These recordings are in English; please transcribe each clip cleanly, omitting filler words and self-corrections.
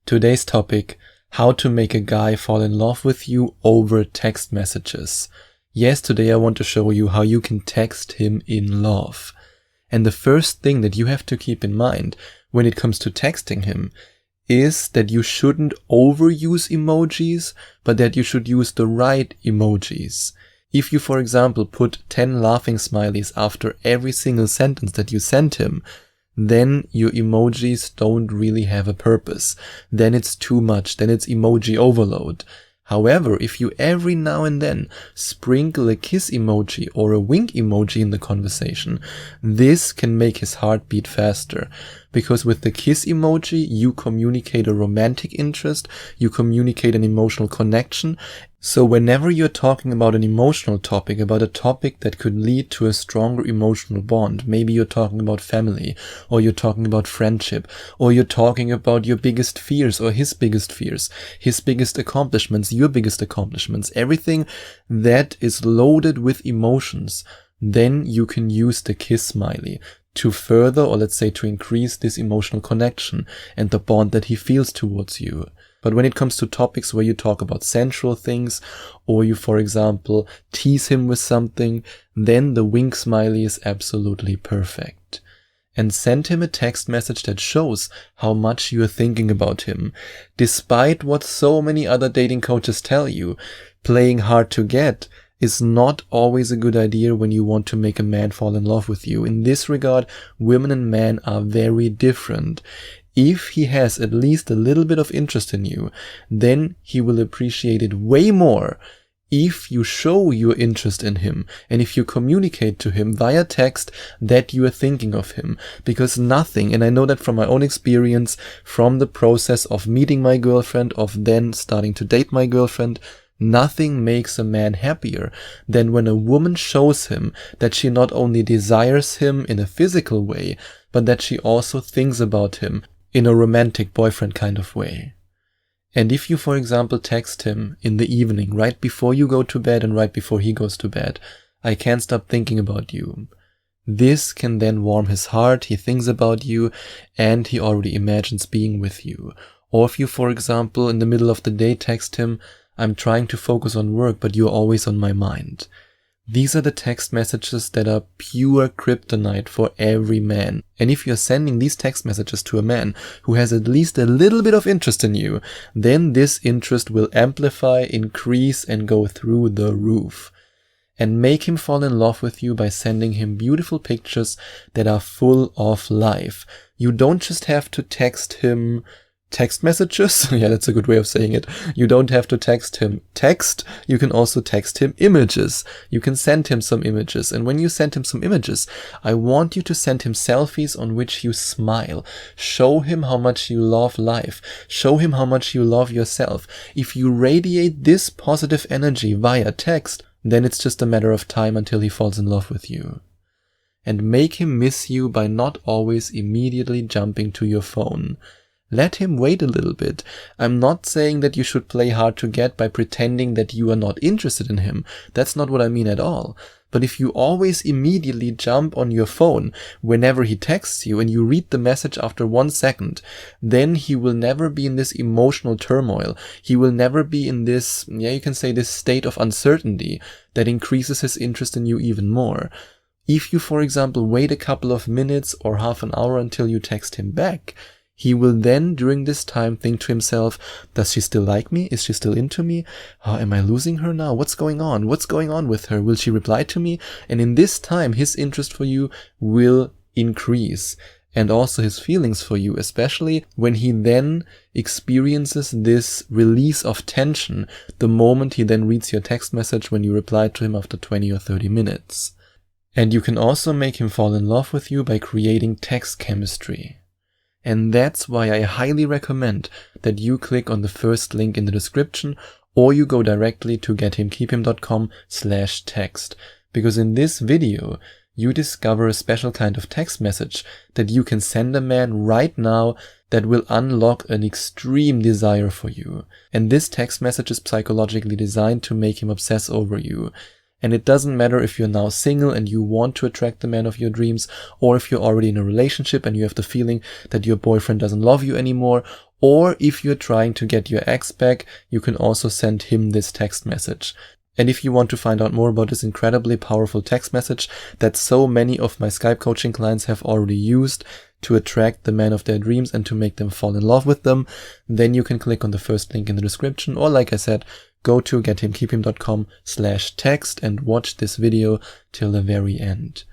Today's topic: how to make a guy fall in love with you over text messages. Yes, today I want to show you how you can text him in love. And the first thing that you have to keep in mind when it comes to texting him is that you shouldn't overuse emojis, but that you should use the right emojis. If you, for example, put 10 laughing smileys after every single sentence that you send him, then your emojis don't really have a purpose. Then it's too much. Then it's emoji overload. However, if you every now and then sprinkle a kiss emoji or a wink emoji in the conversation, this can make his heart beat faster. Because with the kiss emoji, you communicate a romantic interest, you communicate an emotional connection. So whenever you're talking about an emotional topic, about a topic that could lead to a stronger emotional bond, maybe you're talking about family, or you're talking about friendship, or you're talking about your biggest fears or his biggest fears, his biggest accomplishments, your biggest accomplishments, everything that is loaded with emotions, then you can use the kiss smiley to further, or let's say to increase this emotional connection and the bond that he feels towards you. But when it comes to topics where you talk about sensual things, or you, for example, tease him with something, then the wink smiley is absolutely perfect. And send him a text message that shows how much you are thinking about him. Despite what so many other dating coaches tell you, playing hard to get is not always a good idea when you want to make a man fall in love with you. In this regard, women and men are very different. If he has at least a little bit of interest in you, then he will appreciate it way more if you show your interest in him and if you communicate to him via text that you are thinking of him. Because nothing, and I know that from my own experience, from the process of meeting my girlfriend, of then starting to date my girlfriend, nothing makes a man happier than when a woman shows him that she not only desires him in a physical way, but that she also thinks about him in a romantic boyfriend kind of way. And if you, for example, text him in the evening, right before you go to bed and right before he goes to bed, "I can't stop thinking about you," this can then warm his heart, he thinks about you, and he already imagines being with you. Or if you, for example, in the middle of the day text him, "I'm trying to focus on work, but you're always on my mind." These are the text messages that are pure kryptonite for every man. And if you're sending these text messages to a man who has at least a little bit of interest in you, then this interest will amplify, increase, and go through the roof. And make him fall in love with you by sending him beautiful pictures that are full of life. You don't just have to text him text messages. Yeah, that's a good way of saying it. You don't have to text him text. You can also text him images. You can send him some images. And when you send him some images, I want you to send him selfies on which you smile. Show him how much you love life. Show him how much you love yourself. If you radiate this positive energy via text, then it's just a matter of time until he falls in love with you. And make him miss you by not always immediately jumping to your phone. Let him wait a little bit. I'm not saying that you should play hard to get by pretending that you are not interested in him. That's not what I mean at all. But if you always immediately jump on your phone whenever he texts you and you read the message after 1 second, then he will never be in this emotional turmoil. He will never be in this, you can say this state of uncertainty that increases his interest in you even more. If you, for example, wait a couple of minutes or half an hour until you text him back, he will then, during this time, think to himself, does she still like me? Is she still into me? Am I losing her now? What's going on? What's going on with her? Will she reply to me? And in this time, his interest for you will increase. And also his feelings for you, especially when he then experiences this release of tension the moment he then reads your text message when you reply to him after 20 or 30 minutes. And you can also make him fall in love with you by creating text chemistry. And that's why I highly recommend that you click on the first link in the description, or you go directly to gethimkeephim.com/text. Because in this video, you discover a special kind of text message that you can send a man right now that will unlock an extreme desire for you. And this text message is psychologically designed to make him obsess over you. And it doesn't matter if you're now single and you want to attract the man of your dreams, or if you're already in a relationship and you have the feeling that your boyfriend doesn't love you anymore, or if you're trying to get your ex back, you can also send him this text message. And if you want to find out more about this incredibly powerful text message that so many of my Skype coaching clients have already used to attract the man of their dreams and to make them fall in love with them, then you can click on the first link in the description, or like I said, go to gethimkeephim.com/text and watch this video till the very end.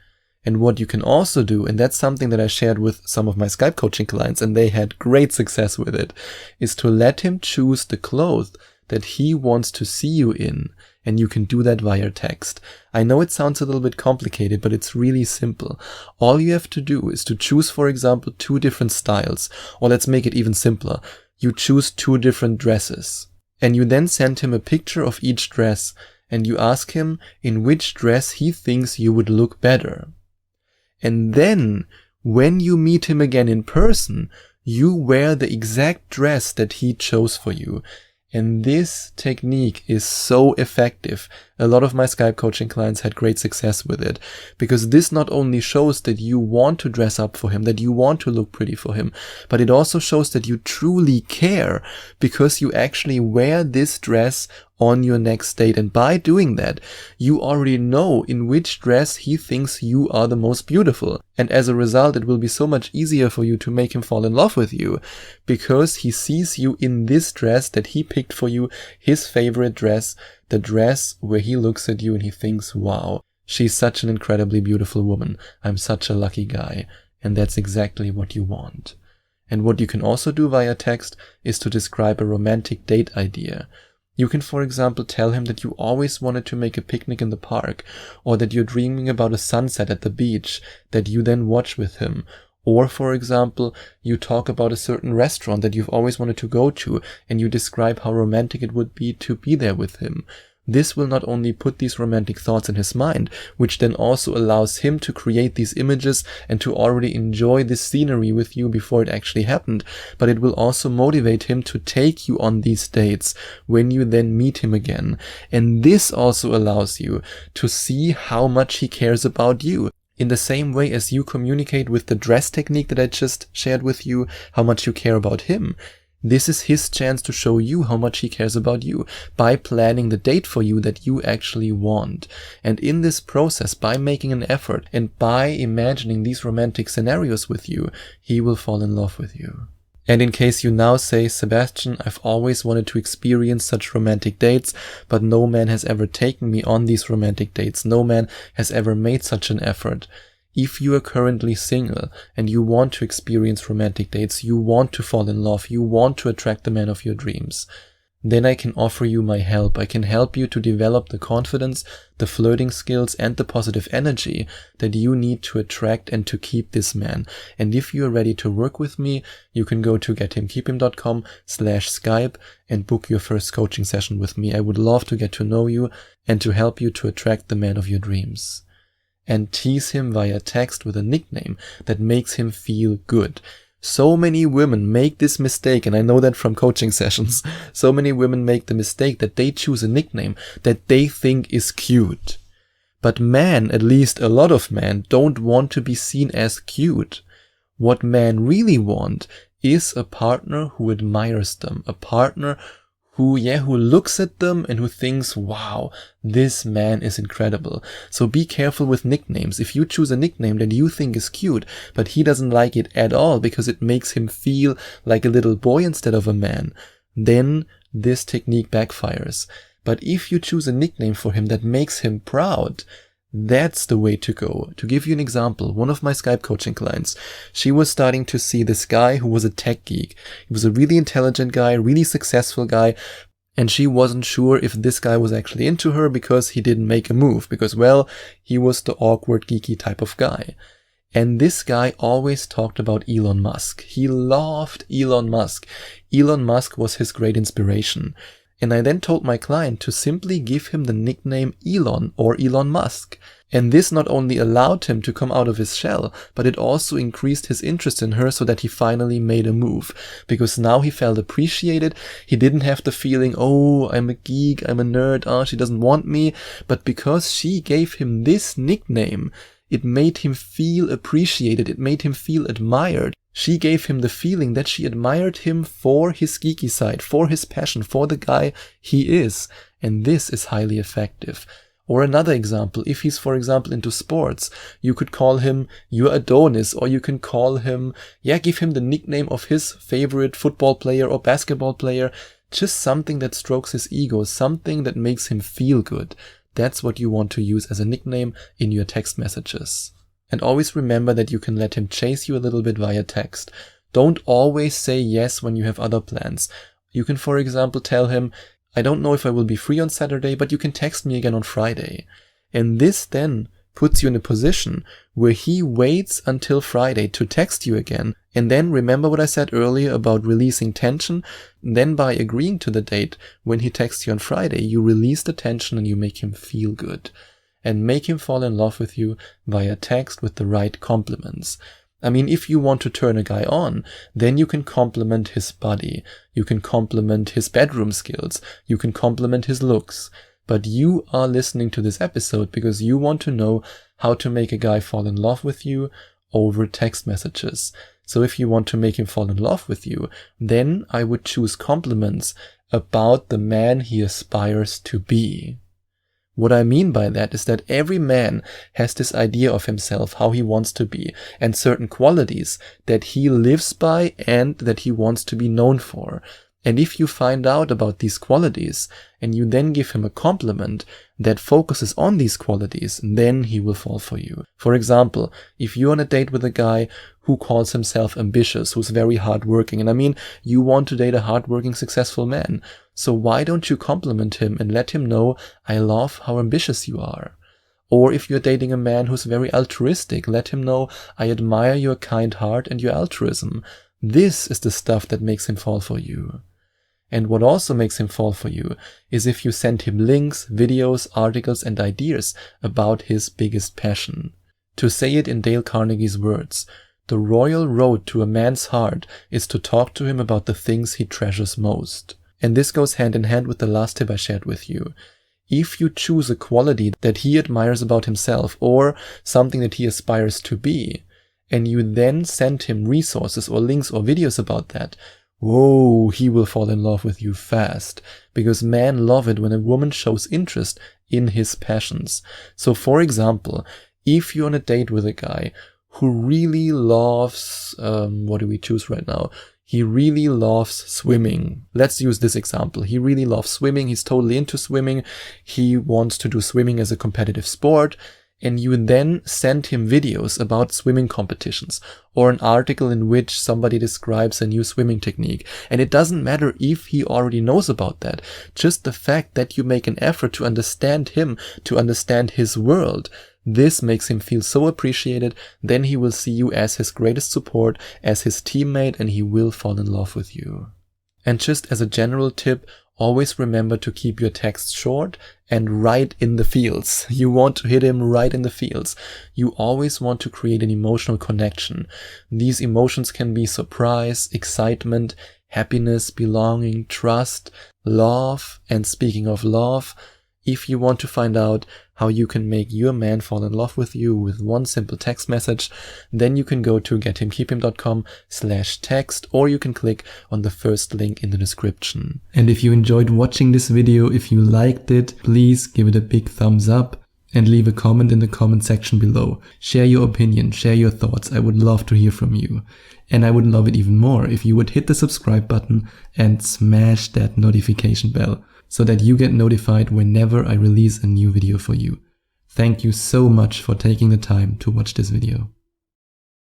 And what you can also do, and that's something that I shared with some of my Skype coaching clients and they had great success with it, is to let him choose the clothes that he wants to see you in. And you can do that via text. I know it sounds a little bit complicated, but it's really simple. All you have to do is to choose, for example, 2 different styles, or let's make it even simpler. You choose 2 different dresses. And you then send him a picture of each dress and you ask him in which dress he thinks you would look better. And then when you meet him again in person, you wear the exact dress that he chose for you. And this technique is so effective. A lot of my Skype coaching clients had great success with it, because this not only shows that you want to dress up for him, that you want to look pretty for him, but it also shows that you truly care, because you actually wear this dress on your next date. And by doing that, you already know in which dress he thinks you are the most beautiful. And as a result, it will be so much easier for you to make him fall in love with you, because he sees you in this dress that he picked for you, his favorite dress, the dress where he looks at you and he thinks, wow, she's such an incredibly beautiful woman. I'm such a lucky guy. And that's exactly what you want. And what you can also do via text is to describe a romantic date idea. You can, for example, tell him that you always wanted to make a picnic in the park, or that you're dreaming about a sunset at the beach that you then watch with him. Or, for example, you talk about a certain restaurant that you've always wanted to go to, and you describe how romantic it would be to be there with him. This will not only put these romantic thoughts in his mind, which then also allows him to create these images and to already enjoy this scenery with you before it actually happened, but it will also motivate him to take you on these dates when you then meet him again. And this also allows you to see how much he cares about you. In the same way as you communicate with the dress technique that I just shared with you, how much you care about him. This is his chance to show you how much he cares about you by planning the date for you that you actually want. And in this process, by making an effort and by imagining these romantic scenarios with you, he will fall in love with you. And in case you now say, Sebastian, I've always wanted to experience such romantic dates, but no man has ever taken me on these romantic dates. No man has ever made such an effort. If you are currently single and you want to experience romantic dates, you want to fall in love, you want to attract the man of your dreams, then I can offer you my help. I can help you to develop the confidence, the flirting skills, and the positive energy that you need to attract and to keep this man. And if you are ready to work with me, you can go to gethimkeephim.com/Skype and book your first coaching session with me. I would love to get to know you and to help you to attract the man of your dreams. And tease him via text with a nickname that makes him feel good. So many women make this mistake, and I know that from coaching sessions. So many women make the mistake that they choose a nickname that they think is cute. But men, at least a lot of men, don't want to be seen as cute. What men really want is a partner who admires them, a partner who looks at them and who thinks, wow, this man is incredible. So be careful with nicknames. If you choose a nickname that you think is cute, but he doesn't like it at all because it makes him feel like a little boy instead of a man, then this technique backfires. But if you choose a nickname for him that makes him proud, that's the way to go. To give you an example, one of my Skype coaching clients, she was starting to see this guy who was a tech geek. He was a really intelligent guy, really successful guy, and she wasn't sure if this guy was actually into her because he didn't make a move, because, well, he was the awkward, geeky type of guy. And this guy always talked about Elon Musk. He loved Elon Musk. Elon Musk was his great inspiration. And I then told my client to simply give him the nickname Elon or Elon Musk. And this not only allowed him to come out of his shell, but it also increased his interest in her so that he finally made a move. Because now he felt appreciated. He didn't have the feeling, oh, I'm a geek, I'm a nerd, she doesn't want me. But because she gave him this nickname, it made him feel appreciated. It made him feel admired. She gave him the feeling that she admired him for his geeky side, for his passion, for the guy he is. And this is highly effective. Or another example, if he's, for example, into sports, you could call him your Adonis, or you can call him, give him the nickname of his favorite football player or basketball player, just something that strokes his ego, something that makes him feel good. That's what you want to use as a nickname in your text messages. And always remember that you can let him chase you a little bit via text. Don't always say yes when you have other plans. You can, for example, tell him, I don't know if I will be free on Saturday, but you can text me again on Friday. And this then puts you in a position where he waits until Friday to text you again. And then remember what I said earlier about releasing tension. Then by agreeing to the date when he texts you on Friday, you release the tension and you make him feel good. And make him fall in love with you via text with the right compliments. I mean, if you want to turn a guy on, then you can compliment his body, you can compliment his bedroom skills, you can compliment his looks. But you are listening to this episode because you want to know how to make a guy fall in love with you over text messages. So if you want to make him fall in love with you, then I would choose compliments about the man he aspires to be. What I mean by that is that every man has this idea of himself, how he wants to be, and certain qualities that he lives by and that he wants to be known for. And if you find out about these qualities and you then give him a compliment that focuses on these qualities, then he will fall for you. For example, if you're on a date with a guy who calls himself ambitious, who's very hardworking, and I mean, you want to date a hardworking, successful man, so why don't you compliment him and let him know, I love how ambitious you are? Or if you're dating a man who's very altruistic, let him know, I admire your kind heart and your altruism. This is the stuff that makes him fall for you. And what also makes him fall for you is if you send him links, videos, articles, and ideas about his biggest passion. To say it in Dale Carnegie's words, the royal road to a man's heart is to talk to him about the things he treasures most. And this goes hand in hand with the last tip I shared with you. If you choose a quality that he admires about himself or something that he aspires to be, and you then send him resources or links or videos about that, whoa, he will fall in love with you fast, because men love it when a woman shows interest in his passions. So for example, if you're on a date with a guy who really loves, what do we choose right now? He really loves swimming. Let's use this example. He really loves swimming. He's totally into swimming. He wants to do swimming as a competitive sport. And you then send him videos about swimming competitions or an article in which somebody describes a new swimming technique. And it doesn't matter if he already knows about that. Just the fact that you make an effort to understand him, to understand his world, this makes him feel so appreciated. Then he will see you as his greatest support, as his teammate, and he will fall in love with you. And just as a general tip, always remember to keep your texts short and right in the feels. You want to hit him right in the feels. You always want to create an emotional connection. These emotions can be surprise, excitement, happiness, belonging, trust, love. And speaking of love, if you want to find out how you can make your man fall in love with you with one simple text message, then you can go to gethimkeeping.com/text, or you can click on the first link in the description. And if you enjoyed watching this video, if you liked it, please give it a big thumbs up and leave a comment in the comment section below. Share your opinion, share your thoughts. I would love to hear from you. And I would love it even more if you would hit the subscribe button and smash that notification bell, so that you get notified whenever I release a new video for you. Thank you so much for taking the time to watch this video.